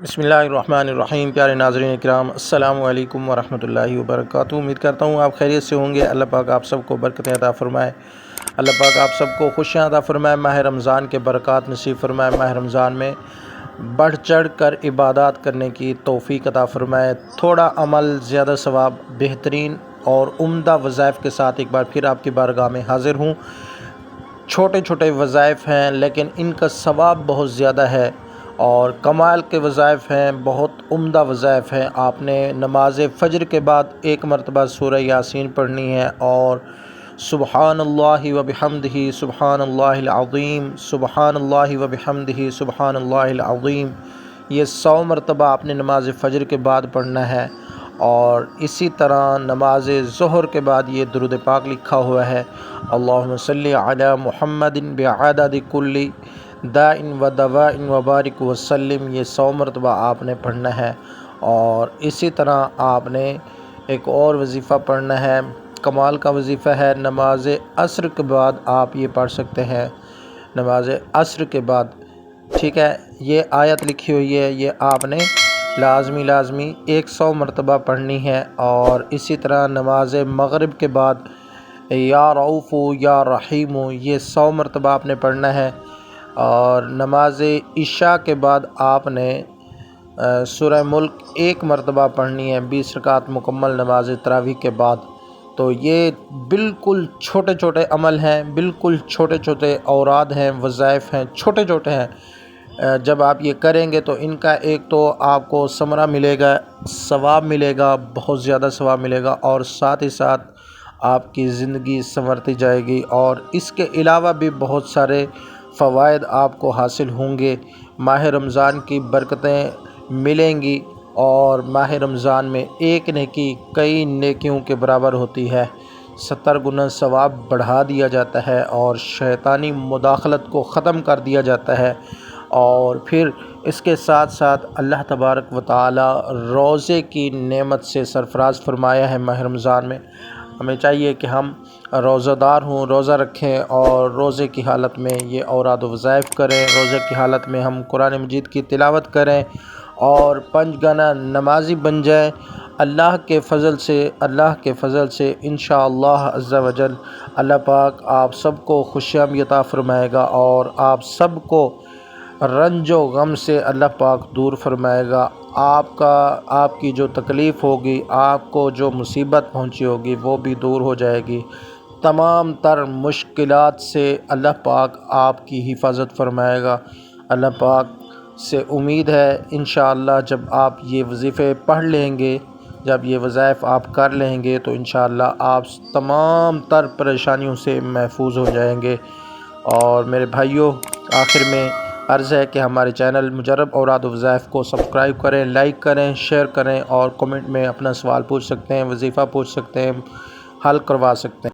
بسم اللہ الرحمن الرحیم۔ پیارے ناظرین اکرام، السلام علیکم ورحمۃ اللہ وبرکاتہ۔ امید کرتا ہوں آپ خیریت سے ہوں گے۔ اللہ پاک آپ سب کو برکتیں عطا فرمائے، اللہ پاک آپ سب کو خوشیاں عطا فرمائے، ماہ رمضان کے برکات نصیب فرمائے، ماہ رمضان میں بڑھ چڑھ کر عبادات کرنے کی توفیق عطا فرمائے، تھوڑا عمل زیادہ ثواب، بہترین اور عمدہ وظائف کے ساتھ ایک بار پھر آپ کی بارگاہ میں حاضر ہوں۔ چھوٹے چھوٹے وظائف ہیں لیکن ان کا ثواب بہت زیادہ ہے اور کمال کے وظائف ہیں، بہت عمدہ وظائف ہیں۔ آپ نے نماز فجر کے بعد ایک مرتبہ سورہ یاسین پڑھنی ہے اور سبحان اللہ و بحمدہ سبحان اللہ العظیم، سبحان اللہ و بحمدہ سبحان اللہ العظیم، یہ 100 مرتبہ آپ نے نماز فجر کے بعد پڑھنا ہے۔ اور اسی طرح نماز ظہر کے بعد یہ درود پاک لکھا ہوا ہے، اللہم صلی علی محمد بعدد کل داء و دواء وبارک وسلم، یہ 100 مرتبہ آپ نے پڑھنا ہے۔ اور اسی طرح آپ نے ایک اور وظیفہ پڑھنا ہے، کمال کا وظیفہ ہے، نماز عصر کے بعد آپ یہ پڑھ سکتے ہیں، نماز عصر کے بعد، ٹھیک ہے۔ یہ آیت لکھی ہوئی ہے، یہ آپ نے لازمی 100 مرتبہ پڑھنی ہے۔ اور اسی طرح نماز مغرب کے بعد یا رؤوف یا رحیم، یہ 100 مرتبہ آپ نے پڑھنا ہے۔ اور نماز عشاء کے بعد آپ نے سورہ ملک 1 مرتبہ پڑھنی ہے، 20 رکعت مکمل نماز تراویح کے بعد۔ تو یہ بالکل چھوٹے چھوٹے عمل ہیں، بالکل چھوٹے چھوٹے اوراد ہیں، وظائف ہیں، چھوٹے چھوٹے ہیں۔ جب آپ یہ کریں گے تو ان کا ایک تو آپ کو ثمرہ ملے گا، ثواب ملے گا، بہت زیادہ ثواب ملے گا، اور ساتھ ہی ساتھ آپ کی زندگی سنورتی جائے گی۔ اور اس کے علاوہ بھی بہت سارے فوائد آپ کو حاصل ہوں گے، ماہ رمضان کی برکتیں ملیں گی۔ اور ماہ رمضان میں ایک نیکی کئی نیکیوں کے برابر ہوتی ہے، 70 گنا ثواب بڑھا دیا جاتا ہے اور شیطانی مداخلت کو ختم کر دیا جاتا ہے۔ اور پھر اس کے ساتھ ساتھ اللہ تبارک و تعالی روزے کی نعمت سے سرفراز فرمایا ہے۔ ماہ رمضان میں ہمیں چاہیے کہ ہم روزہ دار ہوں، روزہ رکھیں اور روزے کی حالت میں یہ اوراد و وظائف کریں، روزے کی حالت میں ہم قرآن مجید کی تلاوت کریں اور 5 گانا نمازی بن جائیں۔ اللہ کے فضل سے انشاءاللہ عز و جل اللہ پاک آپ سب کو خوشیاں عطا فرمائے گا اور آپ سب کو رنج و غم سے اللہ پاک دور فرمائے گا۔ آپ کی جو تکلیف ہوگی، آپ کو جو مصیبت پہنچی ہوگی وہ بھی دور ہو جائے گی۔ تمام تر مشکلات سے اللہ پاک آپ کی حفاظت فرمائے گا۔ اللہ پاک سے امید ہے انشاءاللہ جب آپ یہ وظیفے پڑھ لیں گے، جب یہ وظائف آپ کر لیں گے تو انشاءاللہ آپ تمام تر پریشانیوں سے محفوظ ہو جائیں گے۔ اور میرے بھائیوں، آخر میں عرض ہے کہ ہمارے چینل مجرب اوراد و وظائف کو سبسکرائب کریں، لائک کریں، شیئر کریں اور کمنٹ میں اپنا سوال پوچھ سکتے ہیں، وظیفہ پوچھ سکتے ہیں، حل کروا سکتے ہیں۔